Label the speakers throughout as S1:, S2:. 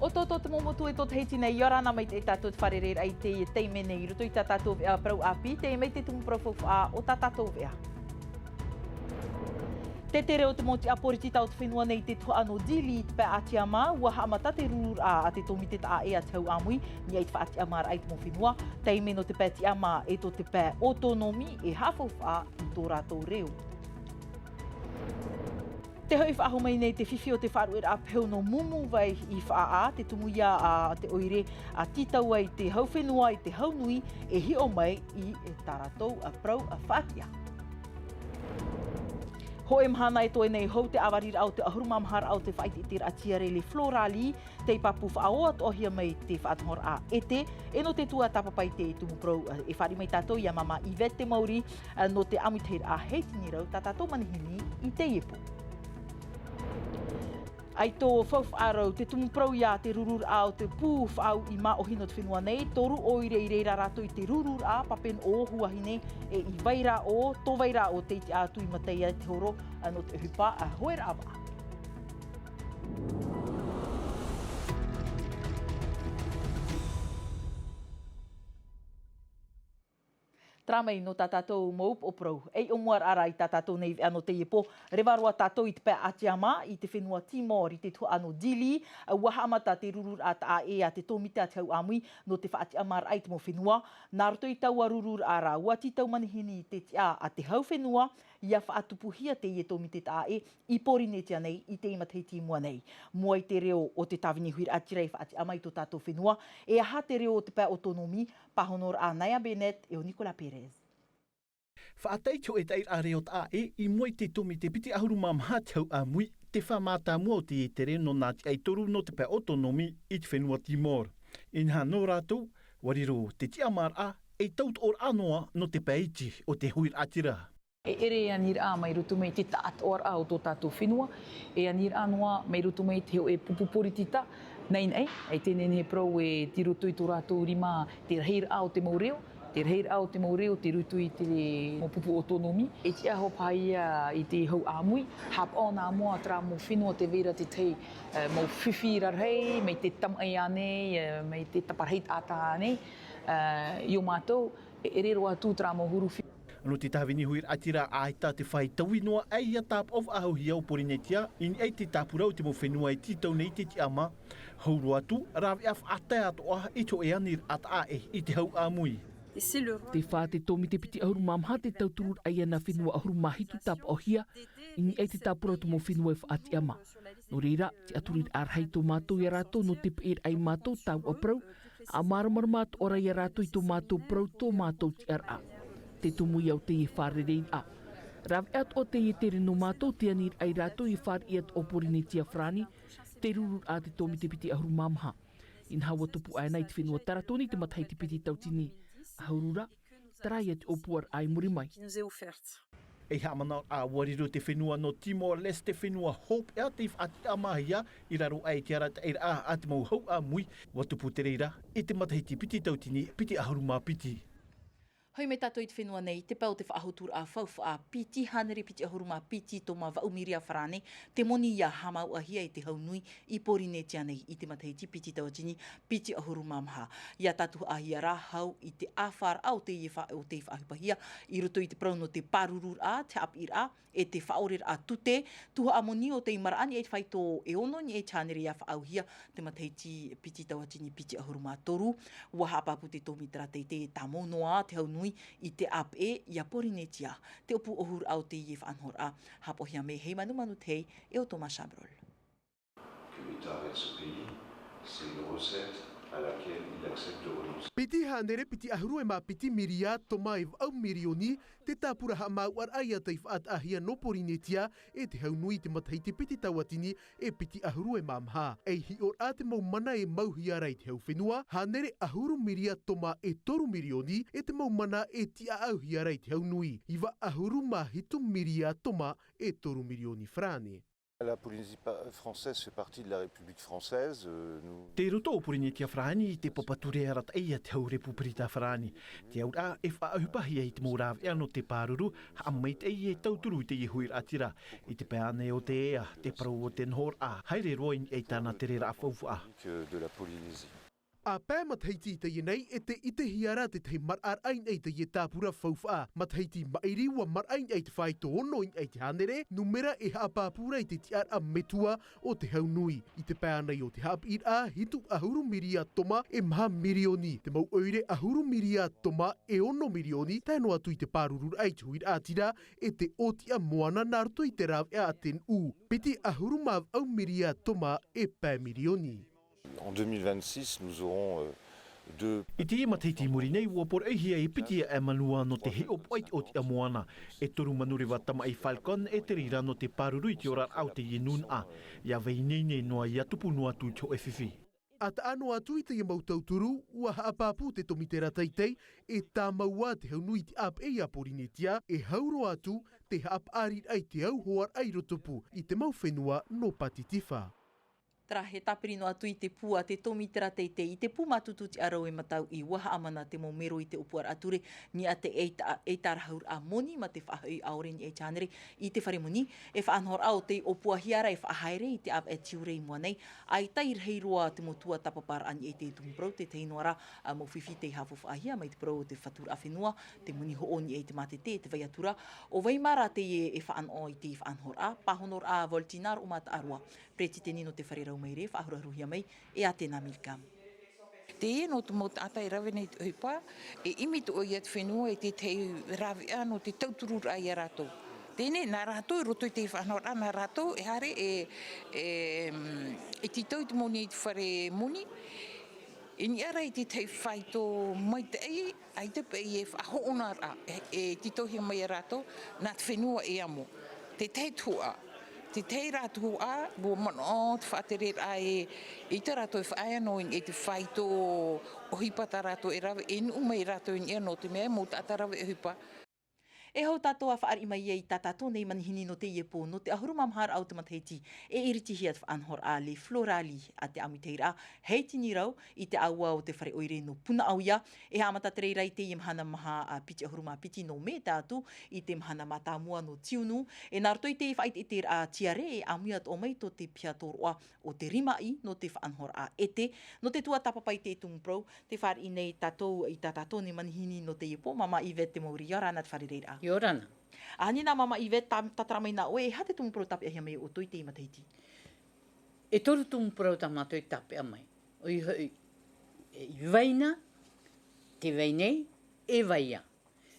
S1: Oto te momotu e tot heiti nei yorana mai te tatou te wharerer ai te teime nei roto i tatou vea prau api te mai te tumu profof a o tatou vea. Te tere o te moti aporiti tau te whenua nei te tua ano dili te pe ati ama ua haamata te rurur a te tomi te taa e a te hau amui ni ai te whaati ama ai te mo whenua teime no te peti ama e to te pe autonomi e hafof a i tō rātou reo. Te hoi whaaho mai nei te whiwhi o te wharuera a peo no mumu vai i whaa te tumu ia a te oire a titau ai te hau whenua i te hau nui e hi o mai i e taratou a prau a whaatia. Ho e mahana e toi nei hou te awarira au te ahurumamahara au te whaititir a tiarele florali te papu whaoa tohia mai te whaatahor a ete e no te tua tapapai te tumu prau e whari mai tātou ia mama i vete mauri no te amuteir a heitini rau tātou manihini i te iepo. Ai tō whauwh arau te tumu prau ia te rurur au te pū whau i ma o hino te whenua nei, toru oire i reira rato i te rurur a papen o huahine e i vaira o, tō vaira o teiti atu i mateia te horo no te hupa a hoera awa. Tramei no tātou maup o prau. Ei o muar ara i tātou nei ano te iepo. Rewaroa tātou i te pē atiama i te whenua Timor i te tua ano Dili. Waha amata te rurur a ta e a te tōmite a te hau amui no te whaatiama ai te mo whenua. Nā roto i taua rurur ara ua ti tau manihini i te tia a te hau whenua ia whaatupuhia te ie tōmite ta e i porinetia nei i te imateiti mua nei. Mua i te reo o te tawini huir atirei whaatiama i tō tātou whenua e aha te reo o te pē autonomi pahonor a Naya Bennett e o Nicola Perez.
S2: Whaataito e teir a reo ta e i moi te tomi te piti ahurumamaha te hau a mui te whamata mua o te tere no nāti ai toru no te pē autonomi i te whenua Timor. Inha no rātou, wariro te tiamar a e taut or anoa no te pē iti o te huir atira.
S3: E ere anir a mai rutu mai te taat or a o tō tātou whenua, e anir anoa mai rutu mai te heo e pupupori tita, nei nei, e tēnei he prau e ti rutu i tō rātou rima te rahir a o te maureo, te rahir a o te maureo te rutu i te mopupu autonomi, e te aho paia i te hau amui, hap o nā moa tra mo whenua te vera te tei, mo whiwhi rarhei, mei te tamai anei, mei te taparheit ata anei, i o mātou, e rero atu tra mo huruwhi.
S2: No te tāwini huir atira aita te whai tauinoa ei a tāp of ahau hiau porinetia, in ei te tāpurau te mo whenua i titau nei te ti ama, hauru atu, rawi af atai ato aha i to e anir at ae i te hau amui.
S4: Te whā te tōmi te piti ahurumamaha te tauturur ai ana whenua ahurumahitu tāp ohia, in ei te tāpurau te mo whenua e whaati ama. No reira, te aturir arhai tō mātou i rato no te peir ai mātou tāu aprau, a maramarmat ora i rato i tō mātou prau tō mātou ti ara. Te tumu iau te i wharerein a. Rawi at o te i tere no mātou te anir ai rato i whare iat o porinetia frani, te rurur a te tōmi te piti ahurumamaha. In hawa tupu ai nei te whenua taratoni te matai te piti tautini. Ahurura, tarai at opuar ai muri mai.
S2: Ei hamana a wariro te whenua no Timor-Leste whenua Hope ea te whaati amahia i raro ai te ara te eira a te mau hau a mui watupu te reira e te matai te piti tautini piti ahuruma piti.
S1: Hoi me tātou i te whenua nei, te pau te whaahotur a whauwha a piti, hanere piti ahuruma piti tō ma waumiri a wharane, te moni ia hamau ahia i te haunui i porinetia nei i te mataiti piti tawatini, piti ahuruma maha. Ia tātou ahia rā hau i te awhar au te i o te whaahupahia, i roto i te prau no te parurur a, te apir a, e te whaorer a tute, tuha amoni o te imaraani e te whai tō e ono ni e tānere ia whaauhia, te mataiti piti tawatini piti ahuruma toru, waha apapu te tōmi tratei te tamonoa, te haunui, i te ap e ia porinetia, te opu ohur au te ief anhor a, hapohia me hei manu manu tei e o Thomas Chabrol.
S5: Piti hanere piti ahuru e mā piti miria toma e au mirioni te tāpura ha mau ar ai a teif at ahia no porinetia e te haunui te matai te piti tawatini e piti ahuru e mamha. Ei hi or a te mau mana e mau hiarai te hau whenua, hanere ahuru miria toma e toru mirioni e te mau mana e tia au hiarai te haunui. Iwa ahuru ma hitu miria toma e toru mirioni frane.
S6: La Polynésie française fait partie de la République française.
S2: Te roto o Polynesia Frani te papature arat eia te hau República Frani. Te au a e whaahupahi e te morav ea no te pāruru, ha mait e tauturu te ihuir atira. I te peane o te ea, te parau o te nhor a, haere roin e tāna te rera whauwha.
S6: De la Polynésie.
S5: A pē mathaiti te yenei e te ite hiara te te marar ain ei te ye tāpura whauwha. Mathaiti mairi wa mar ain ei te whai tō ono in ei te hanere, numera e hapapura i te tiar a metua o te haunui. I te pēanei o te hap ir a hitu ahuru miria toma e maha mirioni. Te mau oire ahuru miria toma e ono mirioni, tēno atu i te pārurur ai tuir a tira e te otia moana narto i te rav e a ten u. Piti ahuru mav au miria toma e pē mirioni.
S6: En 2026, nous aurons deux...
S2: I te matiti muri nei ua por ehia i piti e manua no te he opoit o te amoana. E toru manure watama i Falcon e te rira no te parurui te ora au te yenun a. Ia vei nei noa i atupu noa tu te FFI.
S5: A ta ano atu i te iamau tauturu, ua haapapu te tomitera teitei, e tā maua te haunui te ap e a Polynesia, e hauro atu te haap arir ai te au hoar ai rotopu i te mau whenua no Patitifa.
S1: Tara he tapirino atu i te pua te tomitera teitei, i te pū matutu te arau e matau i waha amana te momero i te upuar ature, ni a te eitara haur a moni, ma te whahui aore ni e chanere, i te wharemuni, e whaanhor au te opua hiara e whahaere i te ap e tiure i mua nei, ai tair hei roa te motua tapapar ani e te tumprau, te teinoara mo whiwhi te hafof ahia, mai te prau te whatur a whenua, te muni hooni e te mate te vai atura, o waimara te e whaan o i te whaanhor a, pahonor a voltinar o mata arua, preti te nino te wharerau mai re, whahuraruhia mai, e a tēnā Milkam.
S7: Te no te mot atai rawe nei te huipa, e imitu o iat whenua e te rawe ano te tauturur ai a rato. Tēne, nā rato, roto i te whanor ana rato, e hare, e te tau te moni i te whare moni, e ni ara i te tei whaito mai te ei, ai te pei e whahonar a, e te tohi mai a rato, nā te whenua e amo. Te tei tua. Te tei rātu a, bua mana te whaaterer a e te rātu e whaia no e te whaito o hipata rātu e rawe, e nu mai rātu e no te mea, mō tāta rawe e hipa.
S1: E hau tātou a whaari mai ei tātātou nei manihini no te iepo, no te ahuru mamhara au te matheiti, e iriti hiat whaanhor a le florali a te amiteira, heiti ni rau i te aua o te whare oire no puna au ia, e hamata te reira i te imhana maha a piti ahuru ma piti no me tātou, i te mhana matamua no tiunu, e nārto i te whait e te a tiare e amuiat o mai to te piatoroa o te rimai no te whaanhor a ete, no te tua tapapai te tungprau, te whare i nei tātou i tātou ni manihini no te iepo, mama i te mauri rana te whare reira.
S8: Yorana.
S1: Ani nā mama i tatara mai nā oe, e hate tumuprau tape ahia mai o toi te imatahiti?
S8: E toru tumuprau ta mātou tape a mai. O i vaina, te vainei, e vaia.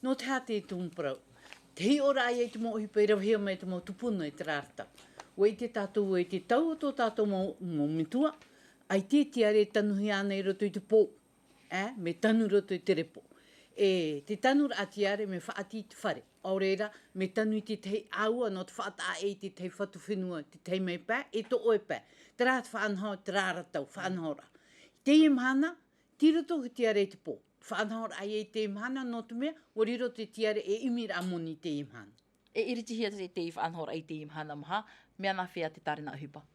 S8: No te hate tumuprau. Te hi ora ai e te mo hipa i rawhia mai te mo tupuna i te rārta. O i te tātou e te tau o tō tātou mo mitua, ai te tiare tanuhi ana i roto i te pō. Me tanu roto i te repo. E te tanu a tiare me whaati te whare. Aurera, me tanu i te tei aua no te whaata e te tei whatu whenua, te tei mei pā, e to oe pā. Te rāt whaanhau, te rāratau, whaanhaura. Te imhana, tiroto ki tiare te pō. Whaanhaura ai e te imhana no te mea, o riro te tiare e imira amoni te imhana.
S1: E iriti hia te whaanhora ai te imhana maha, mea nā whea te tarina ahupa?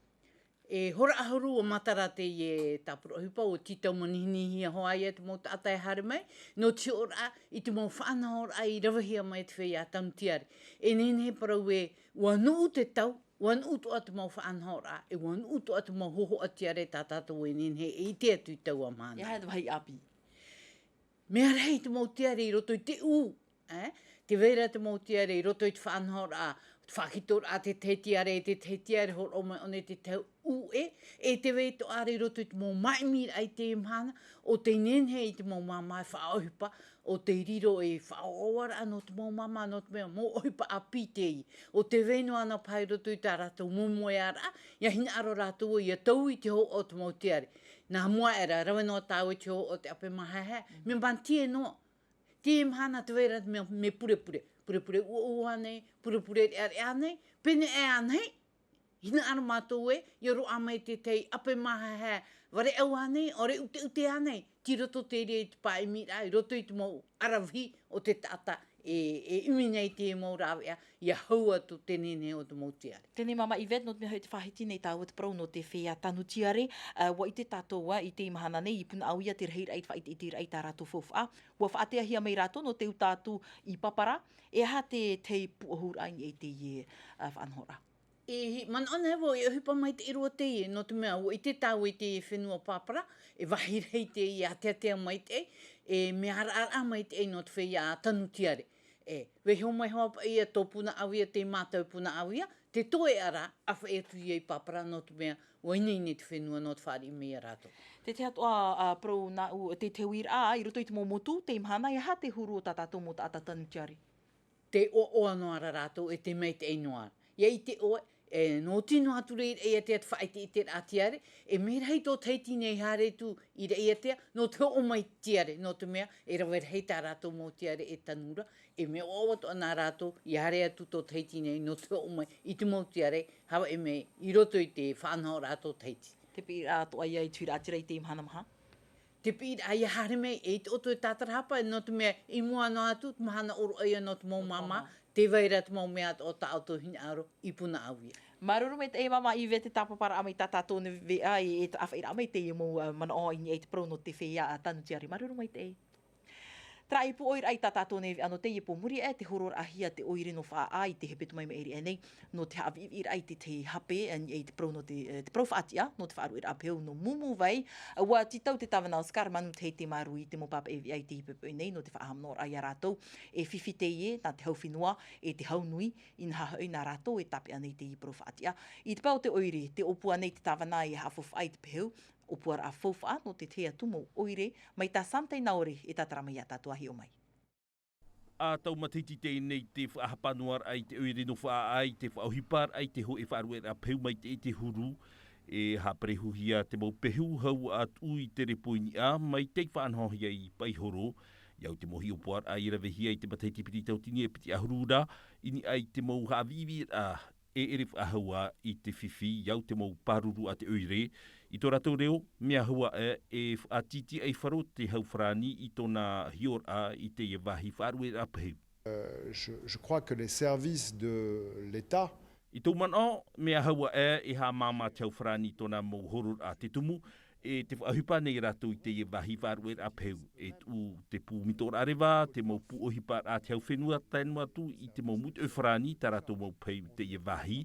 S8: E hora ahuru o matara te e tāpura hupa o titau manihini hia hoa ia te mō tātai hare mai. No te ora i te mō whanahora ai rawahia mai te whea tamutiare. E nene he parau e wanu te tau, wanu to atu mō whanahora, e wanu to atu mō hoho atiare tā tātou e nene he e te atu i tau a mana.
S1: Ia hae wahi api.
S8: Mea rei te mō tiare i roto i te u. Te veira te mō tiare i roto i te whanahora, whakitor a te teitiare, te teitiare hor o mai one te tau ue, e te wei to are roto i te mō maimir ai te imhana, o te nenhe i te mō mamai whaohipa, o te riro e whaoara no te mō mama no te mea, mō ohipa a pitei, o te veno ana pai roto i tā rātou mōmoe ara, ia hina aro rātou i a tau i te ho o te mō tiare. Nā mua era, rawe no tāu i te ho o te ape mahahe, me mantie no, te imhana te weira me purepure. Purepure ua nei, purepure e anei, pene e anei. Hina ana mātou e, i ro amai te tei ape maha hea, ware au anei, ore ute anei, ti roto te rea i te pae mira, i roto i te mau arawhi o te tata e imi nei te mau rawe ia hau atu tenene o te mautiare.
S1: Tēnei mama Yvette, no te mea hau te whahiti nei tāua te prau no te whea tanutiare. Wa i te tātoa i te mahana nei, i puna au ia te reheira ait whait i te rai tā rātou whauwha. Wa whaatea hia mai rātou no te utātu i papara. E ha te tei puahur aini e te ie whanhora.
S8: Man ana hewa e hupa mai te irua te ie, no te mea ua i te tau i te whenua papara, e wahirei te i atea mai te e me ara mai te no te whea tanutiare. Weho mai hoa pa ia tō puna awia te mātou puna awia, te toe ara a whaetu i ei papara no te mea wainei ne te whenua no te whaari mea rātou.
S1: Te te atua pro na te te uir i roto i te momotu, te imahana, e ha te huru o tātātou mo tātā tanutiare.
S8: Te o ano ara rātou e te mei te einoara. Ia i te oe, no tino atu rei e te whaiti i te atiare, e me rei tō teiti nei hare tu i rei e te, no te o mai tiare, no te mea, e rawe rei tā rātou mō tiare e tanura, e me o watu ana rātou, i hare atu tō teiti nei, no te o mai i te mō tiare, hawa e me i roto i te whanau rātou teiti.
S1: Te pi rātou ai ai tūra atira i te imahana maha?
S8: Te pi ai hare mei, e te oto e tātarahapa, no te mea, i mua no atu, te mahana oro aia no te mō mama, te waira te mau mea o ta auto hina aro i puna awia.
S1: Maruru me te e mama i te tāpapara amai tātātou ne vea e te awhaira amai te i mo mana o ini e te prono te whea tanutiare. Maruru mai te e. Tra i po oir ai tātātou ne ano te i po muri e te horor ahia te oire no wha ai te hepetu mai me eri e nei. No te hawir ai te hape e te prono te profaatia no te whaaru a peo no mumu vai. Wa ti tau te tawana o skar manu te te maru i te mo papa e ai te hepetu nei no te whaahamnor ai a rātou. E whiwhi te ie na te hauwhinua e te haunui in hahau na rātou e tape anei te i profaatia. I te pau te oire te opua nei te tawana i hafof ai te peheu. Opuar a fauwha no te tea tumo oire mai tā samtei naore e tātaramai a tātua hi o mai.
S9: A tau matiti te nei te whaapanuar ai te oire no wha ai te whaohipar ai te ho e whaaruer a peu mai te huru e haprehuhia te mau pehu hau at ui te repoini a mai te whaanhohia i paihoro. Iau te mohi opuar ai ravehia i te mataiti piti tautini e piti ahurura ini ai te mau haavivir a e ere whaahaua i te whiwhi iau te mau paruru a te oire. I tō rātou reo, mea hua e atiti ai wharo te hauwharani i tōna hior a i te wahi whaarue a pehu.
S10: Je crois que les services de l'État
S9: I tō mana, mea hua e ha māma te hauwharani i tōna mauhoror a te tumu e te whaahipa nei rātou i te wahi whaarue a pehu. E tū te pū mitora arewa, te mau pū ohipa a te hauwhenua tainua tu i te mau mut wharani ta rātou mau pehu te wahi.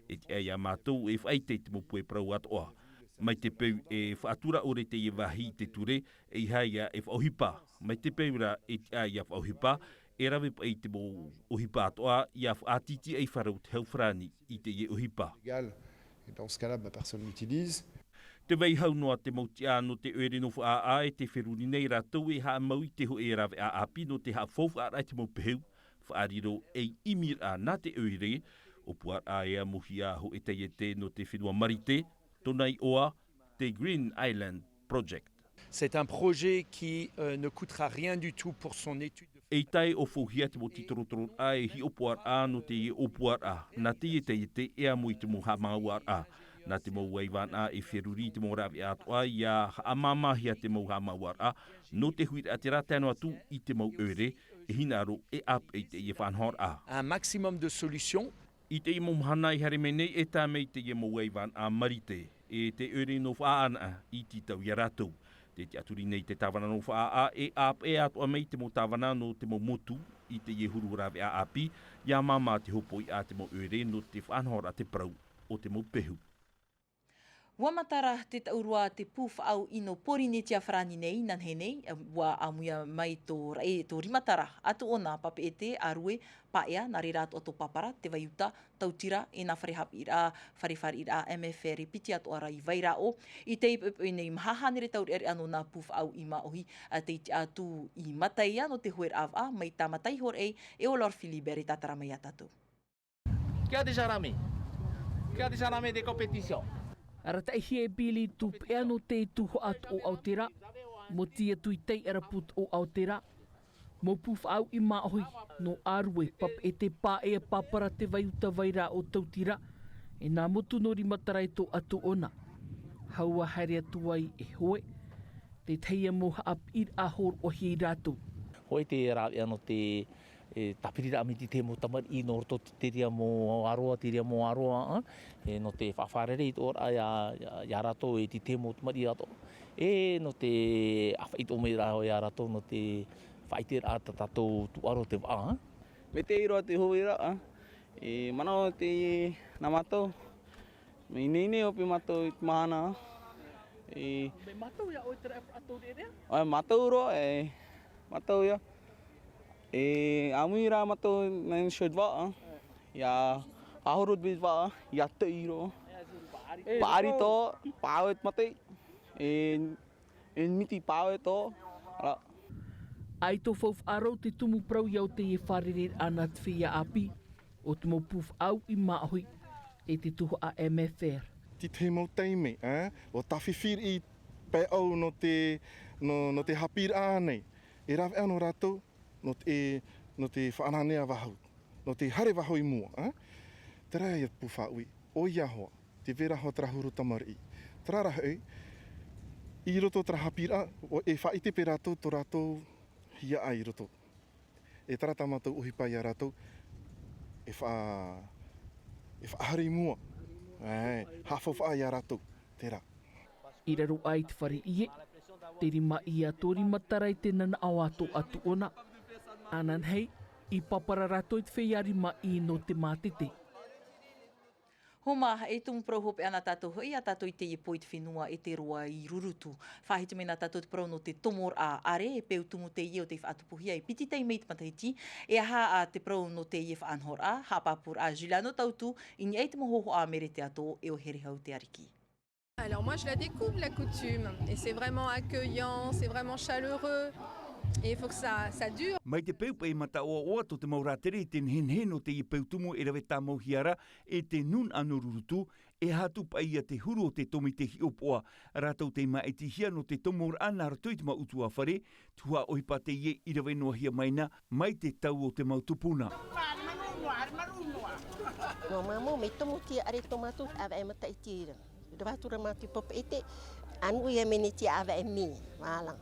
S9: E te aia mātou e whaite te mau pue prau atoa. Mai te peu e whaatura ore te i wahi te ture e haia e whaohipa. Mai te peu ra e te aia whaohipa e rawe pa i te mo ohipa atoa i a whaatiti ei wharau te hauwharani i te i ohipa.
S10: Et dans ce cas-là, ma personne l'utilise.
S9: Te wei hau noa te mauti no te oere no wha e te whiruni nei rātou e haa mau i te ho e rawe a api no te haa whauwha ai te mau peheu. Whaariro e imir a nā te oere o puar a ea mohi a ho e te no te whenua marite. Tonai oa, te Green Island Project.
S2: C'est un projet qui ne coûtera rien du tout pour son étude.
S9: E tai o fōhia te mo titorotoro a e hi opuar a no te i opuar a. Nā te ea mo i te mo hamauar a. Nā te mo waiwan a e wheruri te mo rawe atoa i a amamahia te mo hamauar a. No te huir a te rātano atu i te mo ere e hinaro e ap e te i whanhor a.
S2: Un maximum de solutions.
S9: I te i mo mhana i hare menei e tā mei te i mo waiwan a marite. E te ere no whaana i ti tau i rātou. Te te aturi nei te tawana no whaa e ap e atoa mei te mo tawana no te mo motu i te i huru rawe a api. Ia mama te hopo i a te mo ere no te whanhora te prau o te mo pehu.
S1: Wamatara te taurua te pūwhaau ino porinetia wharani nei, nan he nei, wa amuia mai tō rimatara atu o nā pape e te arue, paea, nare rātu ato papara, te waiuta, tautira, e nā wharehapi ira, wharewhari ira, MFR, piti atu ara i waira o, i te ipepe nei mahahanere tauri ere ano nā pūwhaau i maohi, te iti atu i matai ano te hoer awa, mai tā matai hor e o Lord Philibert e tātara mai atatu.
S4: Kia te sarame? Kia te sarame de competition? Arata i hie bili tu pea no te tuho atu o Aotera, mo tia tui tei araput o Aotera, mo pūwhaau i maohi no arue pap e te pā e papara te waiuta waira o Tautira, e nā motu no rimatarai tō atu ona. Haua haere atu ai e hoe, te teia mo haap ir ahor o hei rātou.
S11: Hoi te rawe ano te tapiri rā miti te mo tamar I no roto te ria mo aroa, no te whawharere I tō ora ia rato te mo tamari rato. No te awhait o mei rāho ia rato, no te whaite rā tātou tu aro te wā.
S12: Me te iroa te hui rā, manao te nā mātou, me inene o pe mātou I te mahana.
S4: Me mātou ia oi te rea atou rea?
S12: Mātou roa, mātou ia. Amui rā mātou nai shoed wā, ia ahorot bez wā, ia te iro. Paari tō, pāwet matei, miti pāwet tō.
S4: Ai tō whau whaarau te tumu prau iau te wharere ana te whia api, o te mau puf au I māhui te tuho a MFR.
S13: Ti te mau teime, o tawhiwhir I pe au no te hapir ānei. Rawe anō rātou, no te whaananea wahau, no te hare wahau I mua. Te rai e puwha ui, o ia hoa, te vera hoa trahuru tamari. Tra rahau, I roto tra hapir a, o whaite pe rātou, tō rātou hia ai roto. Tara tāmatou uhipai a rātou, whaahare I mua. Hawhawha ai a rātou, tērā.
S4: I raro ai te whare ie, te rima I a tori matarai te nana au ato atu ona. Anan hei, I papara rātou I te wheiari ma I no te mātete.
S1: Ho maha e tumu prau hope ana tātou hoi a tātou I te iepo I te whenua e te roa I rurutu. Whahiti mena tātou te prau no te tomor a are e peu tumu te ie o te whaatupuhia I piti tei mei te matahiti e aha a te prau no te ie whaanhor a, hapapur a Juliano tautu I ni ei te mohoho a mere te ato e o here hau te ariki.
S14: Alors moi je la découvre la coutume et c'est vraiment accueillant, c'est vraiment chaleureux. Et il faut que ça dure.
S9: Mai te peu pei mata oa to te mauratere te nhen o te I peu tumu e rawe tā mauhiara e te nun anu rurutu e hatu pai a te huru o te tomi te hiopoa. Rātou te ma e te hia no te tomor ana ratoi te mautua whare, tua oipa te ie I rawe noa hia maina, mai te tau o te mautupuna.
S15: No mamo me tomo tia are tomatu ava e mata I tira. Rawatura mati pop ete anu ia meni tia ava e mi, malang.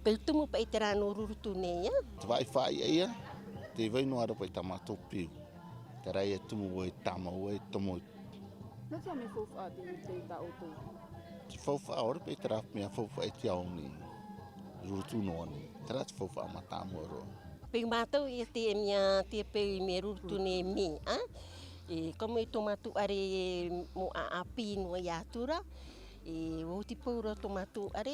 S15: Pel tumu pa I te rāno rurutu nei, ia?
S16: Te wai whai ia, te waino ara pa I tamato piu. Te rai e tumu o I tamau e tomo.
S17: Nā tia me whauwha te ta o tō?
S16: Te whauwha ora pa I te rāp mea whauwha e te au ni rurutu noa ni. Te rā te whauwha ma tāmua roa.
S15: Pei mātou I te mea te pei me rurutu nei mi, komo I tomatu are mo a api no I atura. O te paura tomatu are,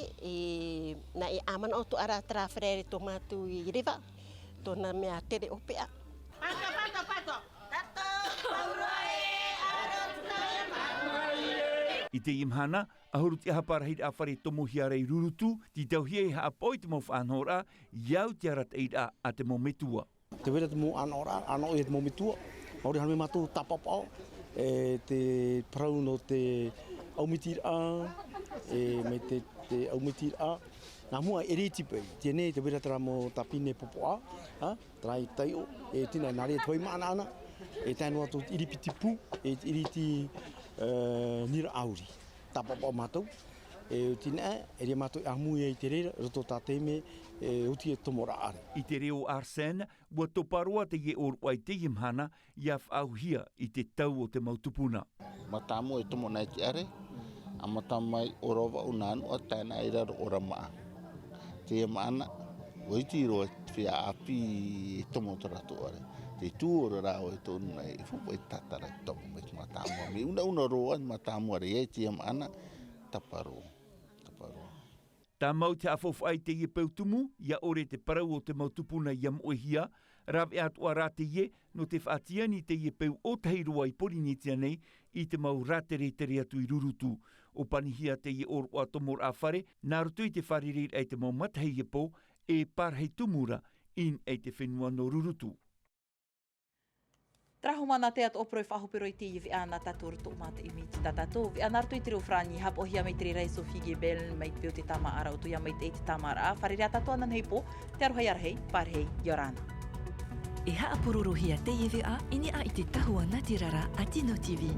S15: na amana o to ara tra frere tomatu I rewa, tōna mea tere opea. Pato!
S9: I te imhana, ahuru te haparahit a whare tomohia rei rurutu, ti tauhia I haapoi te mo whanhora, iau te arat eira a te mo metua.
S18: Te wera te mo anora, ano e te mo metua, mauri hanme mātou tapapao, te prau no te aumitir a, me te aumitir a, nā mua e rei tipei, tēnei te wera tera mo tapine popo a, trai taio, tina nare toi maana ana, tēnu atu iripiti pu, iriti nira auri, tapapao mātou, tina e rea mātou amu e te reira, roto tāteme, uti e tomora are.
S9: I te reo Arsene, ua toparoa te ie orua I te imhana, ia whauhia I te tau o te mautupuna.
S16: Matamu e tomo nei te are, a matamai orova o nānu a tēnā I raro ora maa. Te maana, oiti roa whia api e tomo te rato are. Te tūora rao e tōnu nei, e fupo e tatara e tomo me te matamua. Me una roa matamua re e te maana, taparo.
S9: Tā mau te awhawhai te ie pautumu, ia ore te parau o te mautupuna ia moehia, rawe atua rā te ie, no te whaatiani te ie peu o teirua I porinitia nei, I te mau rātere tere atu I rurutu. O panihia te ie orua tomor a whare, nā rutu I te whariri ei te mau matahei e po, e parhei tumura, in ei te whenua no rurutu.
S1: Traho mana te atu oproi whahopero I te ie ana tātou roto mata I miti tātou. Ana roto I te reo whrani, hap ohia mai te rei Sophie Gebel, mai te peo te tama ara o tuia mai te te tama ara. Whare rea tātou anan hei po, te arohei arahei, parhei, Yorana.
S19: E haa pororohia te ie ini a I te tahua Natirara a Tino TV.